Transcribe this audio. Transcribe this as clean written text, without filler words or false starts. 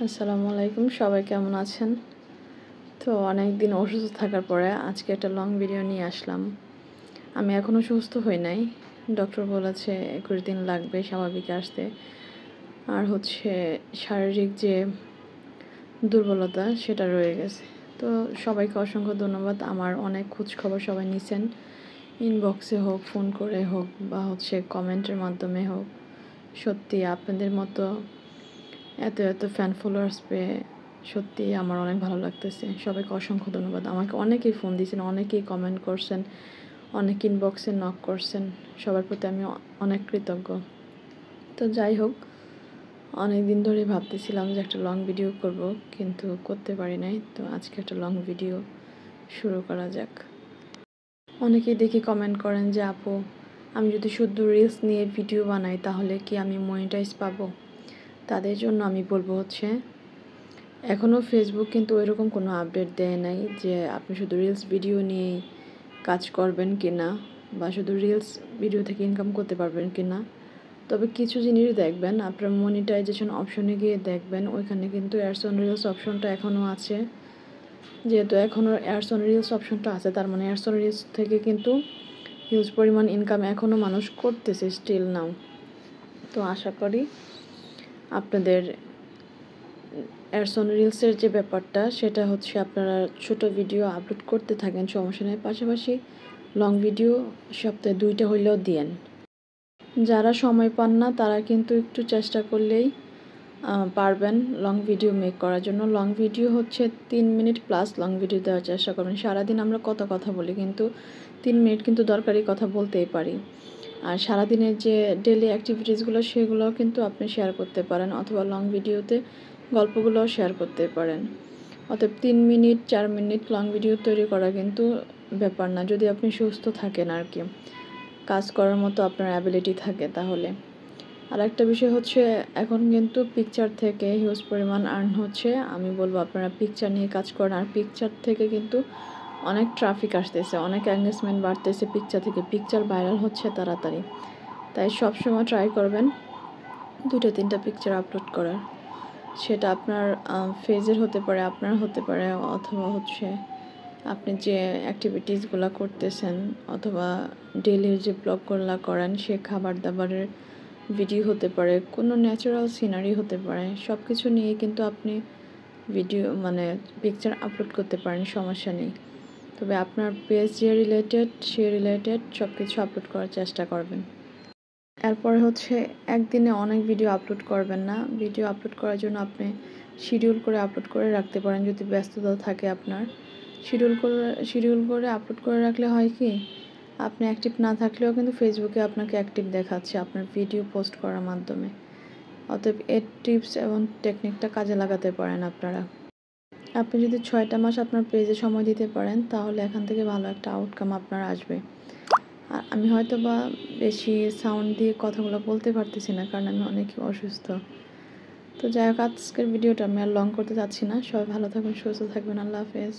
আসসালামু আলাইকুম, সবাই কেমন আছেন? তো অনেক দিন অসুস্থ থাকার পরে আজকে একটা লং ভিডিও নিয়ে আসলাম। আমি এখনও সুস্থ হই নাই। ডক্টর বলেছে 21 দিন লাগবে স্বাভাবিকে আসতে। আর শারীরিক যে দুর্বলতা সেটা রয়ে গেছে। তো সবাইকে অসংখ্য ধন্যবাদ। আমার অনেক খোঁজখবর সবাই নিছেন, ইনবক্সে হোক, ফোন করে হোক বা কমেন্টের মাধ্যমে হোক। সত্যি আপনাদের মতো এত ফ্যান ফলোয়ার্স পেয়ে সত্যি আমার অনেক ভালো লাগতেছে। সবাইকে অসংখ্য ধন্যবাদ। আমাকে অনেকেই ফোন দিয়েছেন, অনেকেই কমেন্ট করছেন, অনেক ইনবক্সে নক করছেন। সবার প্রতি আমি অনেক কৃতজ্ঞ। তো যাই হোক, অনেক দিন ধরে ভাবতেছিলাম যে একটা লং ভিডিও করব, কিন্তু করতে পারি নাই। তো আজকে একটা লং ভিডিও শুরু করা যাক। অনেকেই দেখি কমেন্ট করেন যে আপু, আমি যদি শুধু রিলস নিয়ে ভিডিও বানাই তাহলে কি আমি মনিটাইজ পাবো? তাদের জন্য আমি বলবো এখনও ফেসবুক কিন্তু ওইরকম কোনো আপডেট দেয় নাই যে আপনি শুধু রিলস ভিডিও নিয়েই কাজ করবেন কি না, বা শুধু রিলস ভিডিও থেকে ইনকাম করতে পারবেন কি না। তবে কিছু জিনিস দেখবেন, আপনার মনিটাইজেশন অপশনে গিয়ে দেখবেন ওইখানে কিন্তু অ্যাডস অন রিলস অপশনটা এখনও আছে। যেহেতু এখনও অ্যাডস অন রিলস অপশনটা আছে, তার মানে অ্যাডস অন রিলস থেকে কিন্তু হিউজ পরিমাণ ইনকাম এখনও মানুষ করতেছে স্টিল নাও। তো আশা করি আপনাদের অ্যাডস অন রিলসের যে ব্যাপারটা সেটা আপনারা ছোট ভিডিও আপলোড করতে থাকেন, সমস্যা নেই। পাশাপাশি লং ভিডিও সপ্তাহে 2টা হইলেও দিয়েন। যারা সময় পান না তারা কিন্তু একটু চেষ্টা করলেই পারবেন লং ভিডিও মেক করার জন্য। Long video 3 minute plus long video দেওয়ার চেষ্টা করবেন। সারাদিন আমরা কত কথা বলি, কিন্তু 3 মিনিট কিন্তু দরকারি কথা বলতেই পারি। আর সারাদিনের যে ডেলি অ্যাক্টিভিটিসগুলো সেগুলোও কিন্তু আপনি শেয়ার করতে পারেন, অথবা লং ভিডিওতে গল্পগুলোও শেয়ার করতে পারেন। অতএব 3 মিনিট 4 মিনিট লং ভিডিও তৈরি করা কিন্তু ব্যাপার না, যদি আপনি সুস্থ থাকেন আর কি, কাজ করার মতো আপনার অ্যাবিলিটি থাকে তাহলে। আর একটা বিষয় এখন কিন্তু পিকচার থেকে হিউজ পরিমাণ আর্ন হচ্ছে। আমি বলবো আপনারা পিকচার নিয়ে কাজ করেন। আর পিকচার থেকে কিন্তু অনেক ট্রাফিক আসতেছে, অনেক এঙ্গেজমেন্ট বাড়তেছে পিকচার থেকে, পিকচার ভাইরাল হচ্ছে তাড়াতাড়ি। তাই সবসময় ট্রাই করবেন 2-3টা পিকচার আপলোড করার। সেটা আপনার ফেজের হতে পারে, আপনার হতে পারে, অথবা আপনি যে অ্যাক্টিভিটিসগুলো করতেছেন, অথবা ডেইলি যে ব্লগগুলো করেন সে খাবার দাবারের ভিডিও হতে পারে, কোনো ন্যাচারাল সিনারি হতে পারে। সব কিছু নিয়ে কিন্তু আপনি ভিডিও পিকচার আপলোড করতে পারেন, সমস্যা নেই। তবে আপনার পেজ যে রিলেটেড সব কিছু আপলোড করার চেষ্টা করবেন। এরপরে একদিনে অনেক ভিডিও আপলোড করবেন না। ভিডিও আপলোড করার জন্য আপনি শিডিউল করে আপলোড করে রাখতে পারেন, যদি ব্যস্ততা থাকে আপনার। শিডিউল করে আপলোড করে রাখলে হয় কি, আপনি অ্যাক্টিভ না থাকলেও কিন্তু ফেসবুকে আপনাকে অ্যাক্টিভ দেখাচ্ছে আপনার ভিডিও পোস্ট করার মাধ্যমে। অতএব এই টিপস এবং টেকনিকটা কাজে লাগাতে পারেন আপনারা। আপনি যদি 6টা মাস আপনার পেজে সময় দিতে পারেন তাহলে এখান থেকে ভালো একটা আউটকাম আপনার আসবে। আর আমি হয়তো বা বেশি সাউন্ড দিয়ে কথাগুলো বলতে পারতেছি না, কারণ আমি অনেক অসুস্থ। তো যাই হোক, আজকের ভিডিওটা আমি আর লং করতে চাচ্ছি না। সবাই ভালো থাকবেন, সুস্থ থাকবেন। আল্লাহ হাফেজ।